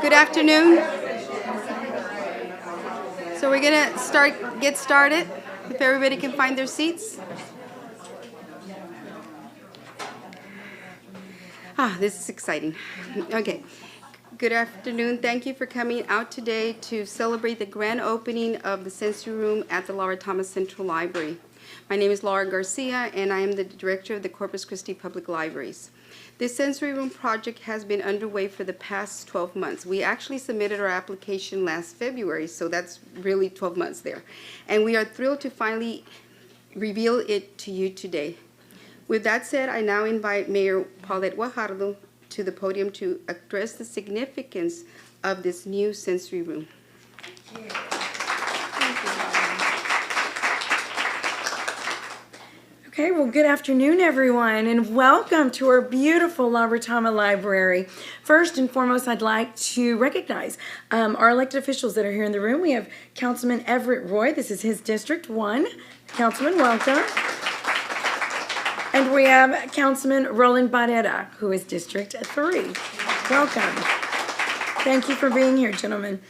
Good afternoon. So we're gonna get started. If everybody can find their seats. This is exciting. Okay. Good afternoon. Thank you for coming out today to celebrate the grand opening of the sensory room at the Retama Central Library. My name is Laura Garcia, and I am the director of the Corpus Christi Public Libraries. This sensory room project has been underway for the past 12 months. We actually submitted our application last February, so that's really 12 months there. And we are thrilled to finally reveal it to you today. With that said, I now invite Mayor Paulette Guajardo to the podium to address the significance of this new sensory room. Okay, well, good afternoon, everyone, and welcome to our beautiful La Retama Library. First and foremost, I'd like to recognize our elected officials that are here in the room. We have Councilman Everett Roy. This is his District 1. Councilman, welcome. And we have Councilman Roland Barrera, who is District 3. Welcome. Thank you for being here, gentlemen.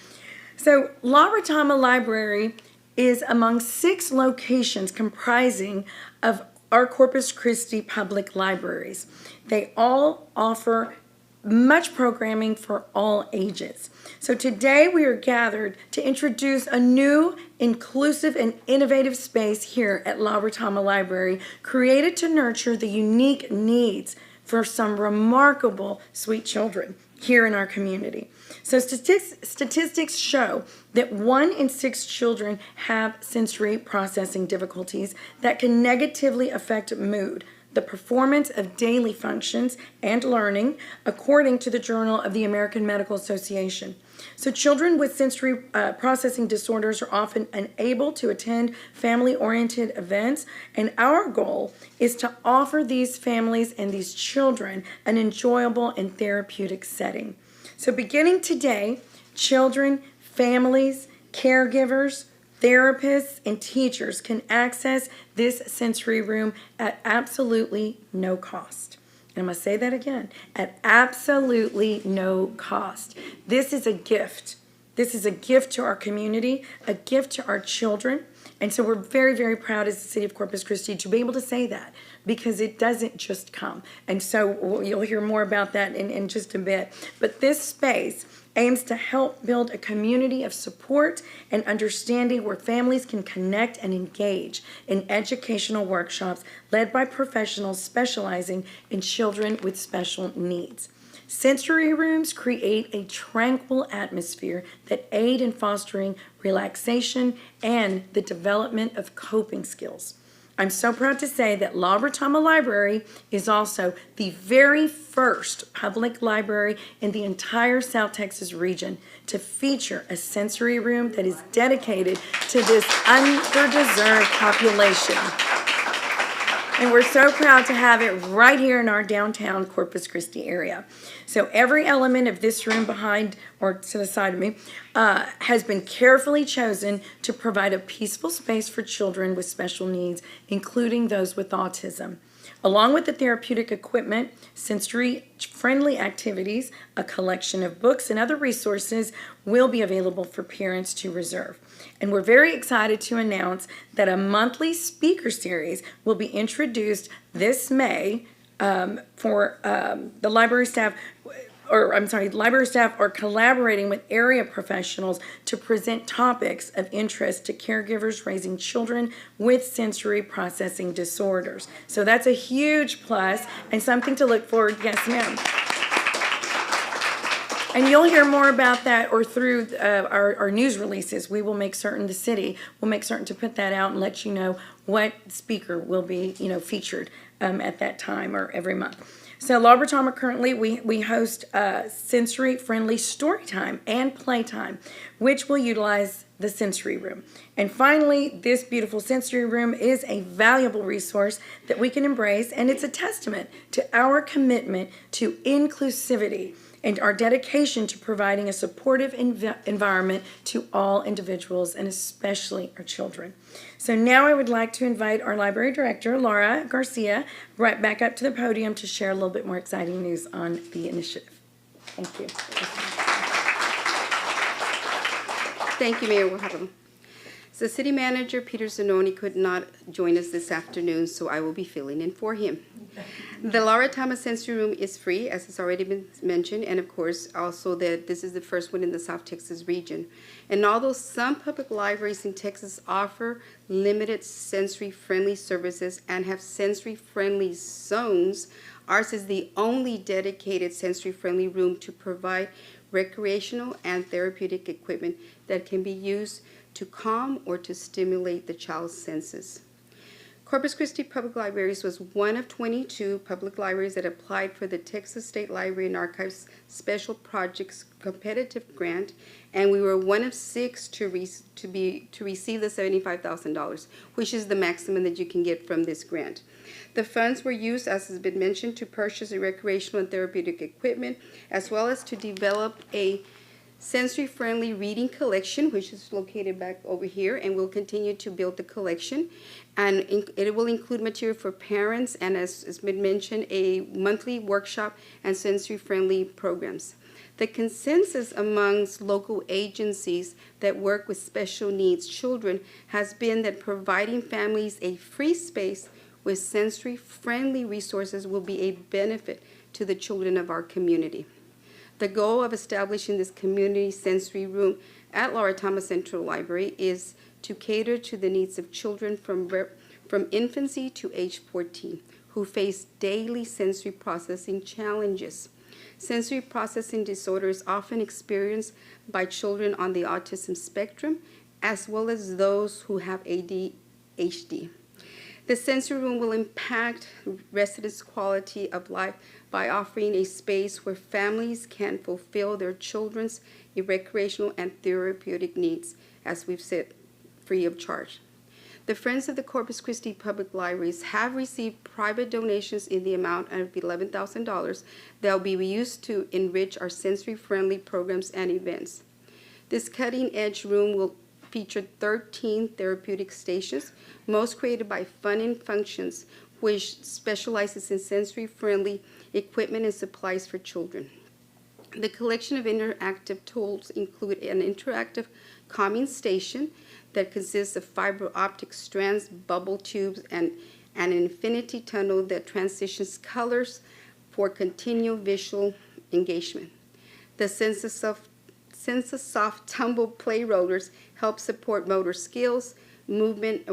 So, La Retama Library is among 6 locations comprising of our Corpus Christi public libraries. They all offer much programming for all ages. So today we are gathered to introduce a new, inclusive, and innovative space here at La Retama Library, created to nurture the unique needs for some remarkable sweet children here in our community. So statistics show that 1 in 6 children have sensory processing difficulties that can negatively affect mood, the performance of daily functions, and learning, according to the Journal of the American Medical Association. So children with sensory processing disorders are often unable to attend family-oriented events, and our goal is to offer these families and these children an enjoyable and therapeutic setting. So beginning today, children, families, caregivers, therapists, and teachers can access this sensory room at absolutely no cost. And I'm going to say that again, at absolutely no cost. This is a gift. This is a gift to our community, a gift to our children. And so we're very, very proud as the City of Corpus Christi to be able to say that, because it doesn't just come. And so you'll hear more about that in just a bit. But this space aims to help build a community of support and understanding where families can connect and engage in educational workshops led by professionals specializing in children with special needs. Sensory rooms create a tranquil atmosphere that aid in fostering relaxation and the development of coping skills. I'm so proud to say that La Retama Library is also the very first public library in the entire South Texas region to feature a sensory room that is dedicated to this underdeserved population. And we're so proud to have it right here in our downtown Corpus Christi area. So every element of this room behind or to the side of me has been carefully chosen to provide a peaceful space for children with special needs, including those with autism. Along with the therapeutic equipment, sensory-friendly activities, a collection of books, and other resources will be available for parents to reserve. And we're very excited to announce that a monthly speaker series will be introduced this May for the library staff. Library staff are collaborating with area professionals to present topics of interest to caregivers raising children with sensory processing disorders. So that's a huge plus and something to look forward to. Yes, ma'am. And you'll hear more about that or through our news releases. We will make certain, the city will make certain to put that out and let you know what speaker will be, featured at that time or every month. So La Retama currently, we host sensory-friendly story time and playtime, which will utilize the sensory room. And finally, this beautiful sensory room is a valuable resource that we can embrace, and it's a testament to our commitment to inclusivity and our dedication to providing a supportive environment to all individuals and especially our children. So now I would like to invite our library director, Laura Garcia, right back up to the podium to share a little bit more exciting news on the initiative. Thank you. Thank you, Mayor Wahab. So City Manager Peter Zanoni could not join us this afternoon, so I will be filling in for him. The Retama Sensory Room is free, as has already been mentioned, and of course also that this is the first one in the South Texas region. And although some public libraries in Texas offer limited sensory-friendly services and have sensory-friendly zones, ours is the only dedicated sensory-friendly room to provide recreational and therapeutic equipment that can be used to calm or to stimulate the child's senses. Corpus Christi Public Libraries was one of 22 public libraries that applied for the Texas State Library and Archives Special Projects Competitive Grant, and we were one of 6 to receive the $75,000, which is the maximum that you can get from this grant. The funds were used, as has been mentioned, to purchase a recreational and therapeutic equipment, as well as to develop a sensory-friendly reading collection, which is located back over here, and we'll continue to build the collection. And it will include material for parents and, as has been mentioned, a monthly workshop and sensory-friendly programs. The consensus amongst local agencies that work with special needs children has been that providing families a free space with sensory-friendly resources will be a benefit to the children of our community. The goal of establishing this community sensory room at Retama Central Library is to cater to the needs of children from infancy to age 14 who face daily sensory processing challenges. Sensory processing disorder is often experienced by children on the autism spectrum, as well as those who have ADHD. The sensory room will impact residents' quality of life by offering a space where families can fulfill their children's recreational and therapeutic needs, as we've said, free of charge. The Friends of the Corpus Christi Public Libraries have received private donations in the amount of $11,000 that will be used to enrich our sensory-friendly programs and events. This cutting-edge room will feature 13 therapeutic stations, most created by Fun and Functions, which specializes in sensory-friendly equipment and supplies for children. The collection of interactive tools include an interactive calming station that consists of fiber optic strands, bubble tubes, and an infinity tunnel that transitions colors for continual visual engagement. The Sensasoft tumble play rollers help support motor skills, movement,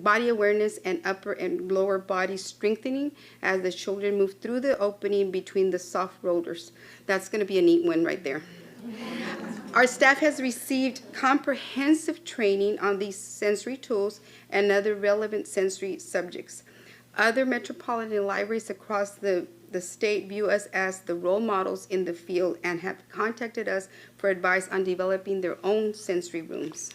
body awareness, and upper and lower body strengthening as the children move through the opening between the soft rollers. That's going to be a neat one right there. Our staff has received comprehensive training on these sensory tools and other relevant sensory subjects. Other metropolitan libraries across the state view us as the role models in the field and have contacted us for advice on developing their own sensory rooms.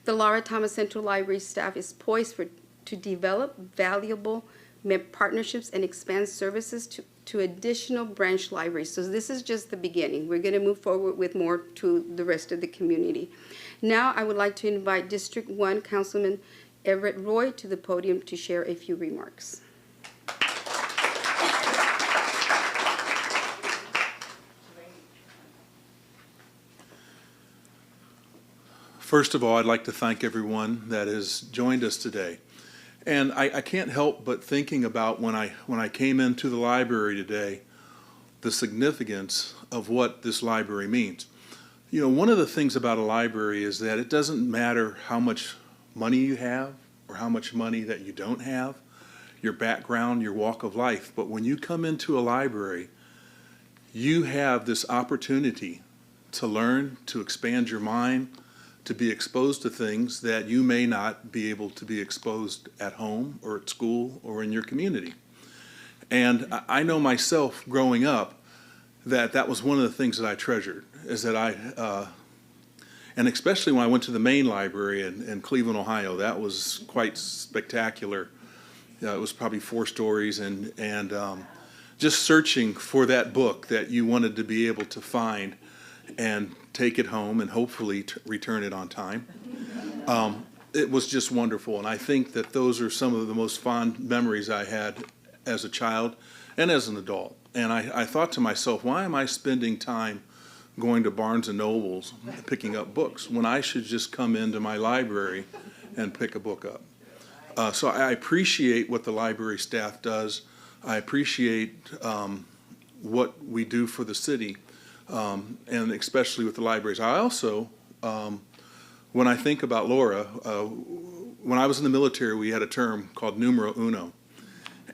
The Retama Central Library staff is poised to develop valuable partnerships and expand services to additional branch libraries. So this is just the beginning. We're going to move forward with more to the rest of the community. Now I would like to invite District 1 Councilman Everett Roy to the podium to share a few remarks. First of all, I'd like to thank everyone that has joined us today. And I can't help but thinking about when I came into the library today, the significance of what this library means. You know, one of the things about a library is that it doesn't matter how much money you have or how much money that you don't have, your background, your walk of life. But when you come into a library, you have this opportunity to learn, to expand your mind, to be exposed to things that you may not be able to be exposed at home or at school or in your community. And I know myself growing up that was one of the things that I treasured, is that and especially when I went to the main library in Cleveland, Ohio, that was quite spectacular. It was probably 4 stories, and just searching for that book that you wanted to be able to find and take it home and hopefully return it on time. It was just wonderful, and I think that those are some of the most fond memories I had as a child and as an adult. And I thought to myself, why am I spending time going to Barnes and Nobles, picking up books, when I should just come into my library and pick a book up. So I appreciate what the library staff does. I appreciate what we do for the city, and especially with the libraries. I also, when I think about Laura, when I was in the military, we had a term called numero uno.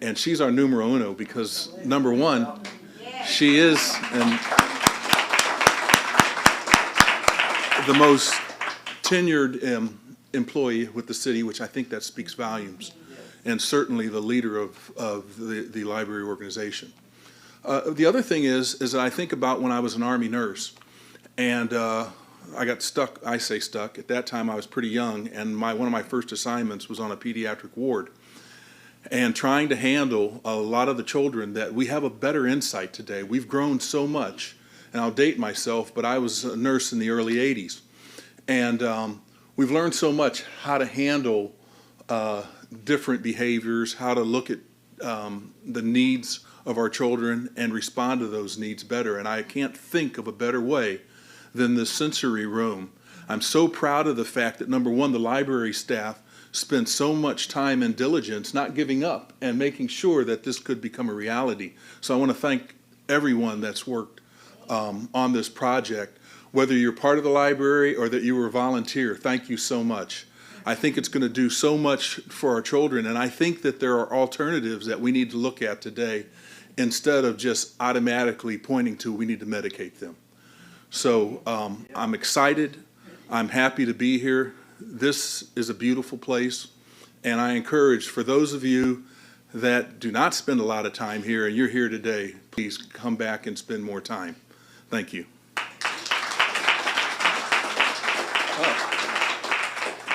And she's our numero uno because, number one, she is the most tenured employee with the city, which I think that speaks volumes, and certainly the leader of the library organization. The other thing is that I think about when I was an Army nurse, and I got stuck. I say stuck. At that time, I was pretty young, and one of my first assignments was on a pediatric ward, and trying to handle a lot of the children that we have a better insight today. We've grown so much, and I'll date myself, but I was a nurse in the early 80s, and we've learned so much how to handle different behaviors, how to look at the needs of our children and respond to those needs better. And I can't think of a better way than the sensory room. I'm so proud of the fact that, number one, the library staff spent so much time and diligence not giving up and making sure that this could become a reality. So I want to thank everyone that's worked on this project. Whether you're part of the library or that you were a volunteer, thank you so much. I think it's going to do so much for our children, and I think that there are alternatives that we need to look at today instead of just automatically pointing to we need to medicate them. So I'm excited. I'm happy to be here. This is a beautiful place, and I encourage, for those of you that do not spend a lot of time here and you're here today, please come back and spend more time. Thank you.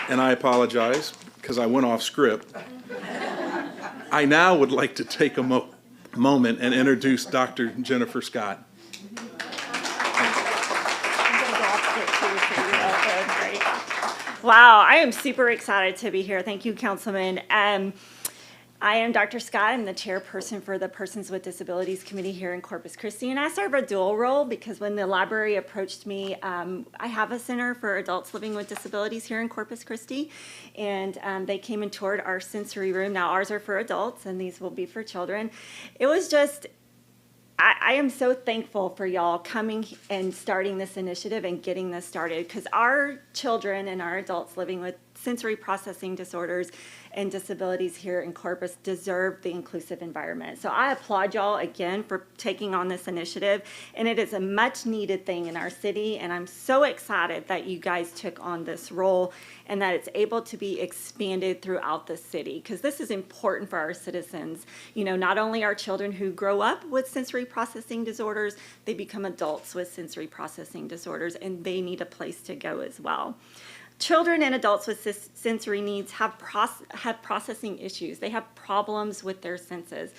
And I apologize because I went off script. I now would like to take a moment and introduce Dr. Jennifer Scott. Wow, I am super excited to be here. Thank you, Councilman. I am Dr. Scott. I'm the chairperson for the Persons with Disabilities Committee here in Corpus Christi, and I serve a dual role because when the library approached me, I have a center for adults living with disabilities here in Corpus Christi, and they came and toured our sensory room. Now, ours are for adults, and these will be for children. It was just, I am so thankful for y'all coming and starting this initiative and getting this started, because our children and our adults living with sensory processing disorders and disabilities here in Corpus deserve the inclusive environment. So I applaud y'all again for taking on this initiative, and it is a much needed thing in our city, and I'm so excited that you guys took on this role and that it's able to be expanded throughout the city, because this is important for our citizens. You know, not only our children who grow up with sensory processing disorders, they become adults with sensory processing disorders, and they need a place to go as well. Children and adults with sensory needs have processing issues. They have problems with their senses,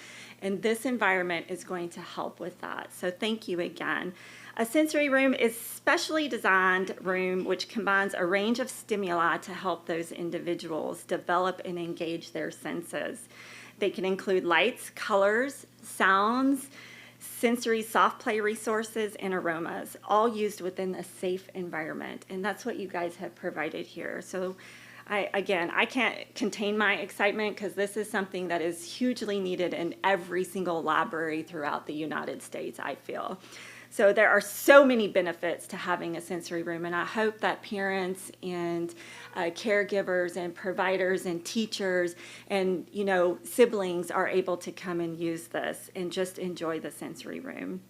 and this environment is going to help with that. So thank you again. A sensory room is a specially designed room which combines a range of stimuli to help those individuals develop and engage their senses. They can include lights, colors, sounds, sensory soft play resources, and aromas, all used within a safe environment. And that's what you guys have provided here. So I can't contain my excitement, because this is something that is hugely needed in every single library throughout the United States, I feel. So there are so many benefits to having a sensory room, and I hope that parents and caregivers and providers and teachers and, you know, siblings are able to come and use this and just enjoy the sensory room.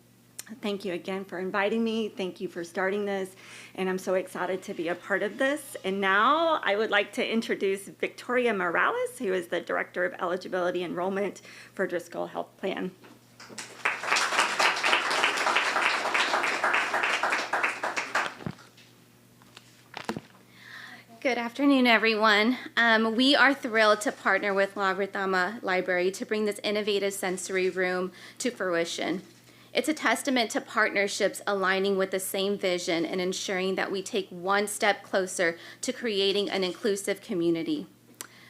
Thank you again for inviting me. Thank you for starting this, and I'm so excited to be a part of this. And now I would like to introduce Victoria Morales, who is the Director of Eligibility Enrollment for Driscoll Health Plan. Good afternoon, everyone. We are thrilled to partner with La Retama Library to bring this innovative sensory room to fruition. It's a testament to partnerships aligning with the same vision and ensuring that we take one step closer to creating an inclusive community.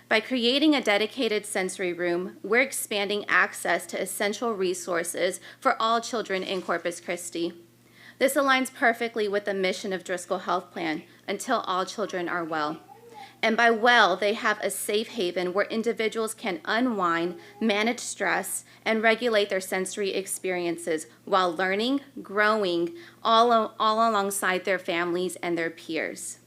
By creating a dedicated sensory room, we're expanding access to essential resources for all children in Corpus Christi. This aligns perfectly with the mission of Driscoll Health Plan, until all children are well. And by well, they have a safe haven where individuals can unwind, manage stress, and regulate their sensory experiences while learning, growing, all alongside their families and their peers.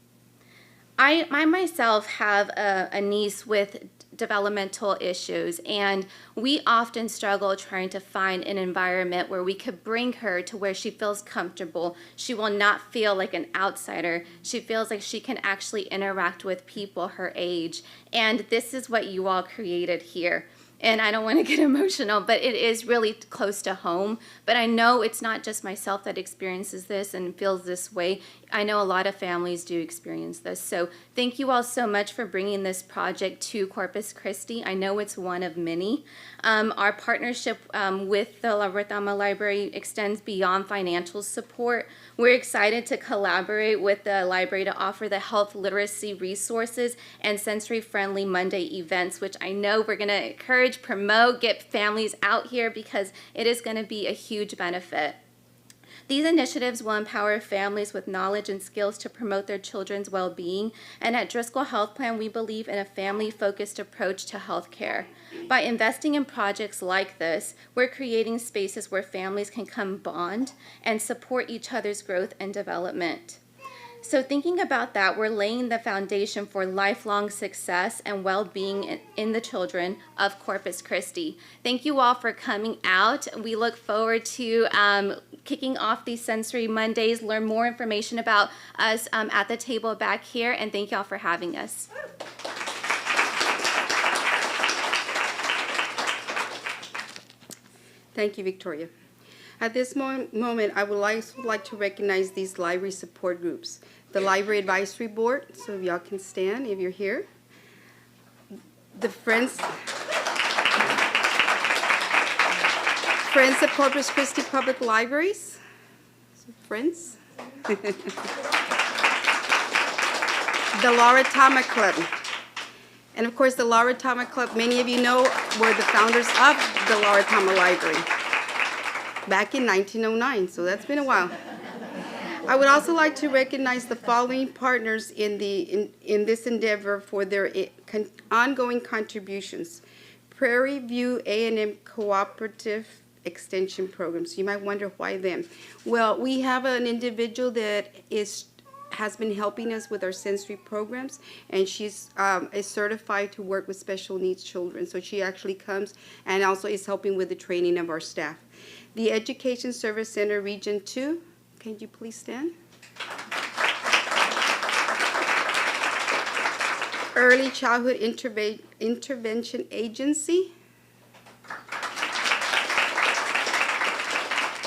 I myself have a niece with developmental issues, and we often struggle trying to find an environment where we could bring her to where she feels comfortable. She will not feel like an outsider. She feels like she can actually interact with people her age, and this is what you all created here. And I don't want to get emotional, but it is really close to home. But I know it's not just myself that experiences this and feels this way. I know a lot of families do experience this. So thank you all so much for bringing this project to Corpus Christi. I know it's one of many. Our partnership with the Retama Library extends beyond financial support. We're excited to collaborate with the library to offer the health literacy resources and sensory-friendly Monday events, which I know we're going to encourage, promote, get families out here because it is going to be a huge benefit. These initiatives will empower families with knowledge and skills to promote their children's well-being, and at Driscoll Health Plan, we believe in a family-focused approach to health care. By investing in projects like this, we're creating spaces where families can come bond and support each other's growth and development. So thinking about that, we're laying the foundation for lifelong success and well-being in the children of Corpus Christi. Thank you all for coming out. We look forward to kicking off these Sensory Mondays, learn more information about us at the table back here, and thank you all for having us. Thank you, Victoria. At this moment, I would like to recognize these library support groups. The Library Advisory Board, so if y'all can stand if you're here. The Friends of Corpus Christi Public Libraries. Friends. The Retama Club. And of course, the Retama Club, many of you know, were the founders of the Retama Library back in 1909, so that's been a while. I would also like to recognize the following partners in this endeavor for their ongoing contributions. Prairie View A&M Cooperative Extension Program. So you might wonder why them. Well, we have an individual that has been helping us with our sensory programs, and she's is certified to work with special needs children. So she actually comes and also is helping with the training of our staff. The Education Service Center Region 2, can you please stand? Early Childhood Intervention Agency.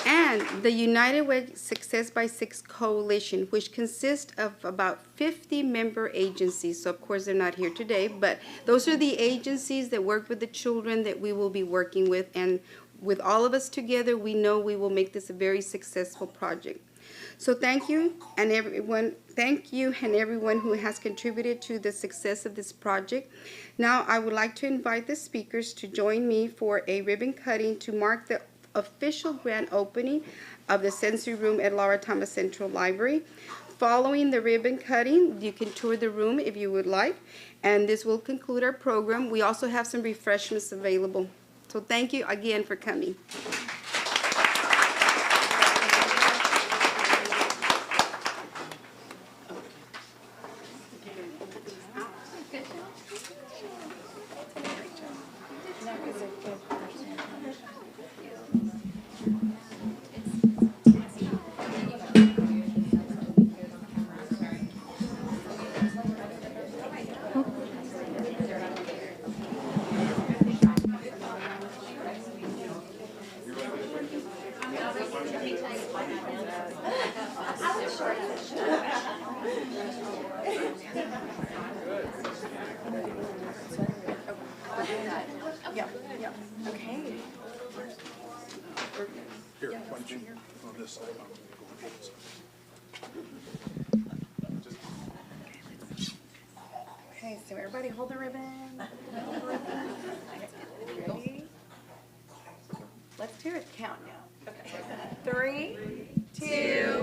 And the United Way Success by 6 Coalition, which consists of about 50 member agencies. So, of course, they're not here today, but those are the agencies that work with the children that we will be working with. And with all of us together, we know we will make this a very successful project. So thank you and everyone who has contributed to the success of this project. Now I would like to invite the speakers to join me for a ribbon cutting to mark the official grand opening of the sensory room at Retama Central Library. Following the ribbon cutting, you can tour the room if you would like, and this will conclude our program. We also have some refreshments available. So thank you again for coming. Here, why don't you on this side? I'm gonna go on this side. Okay, so everybody hold the ribbon. Ready? Let's do it. Count now. Okay. 3, 2,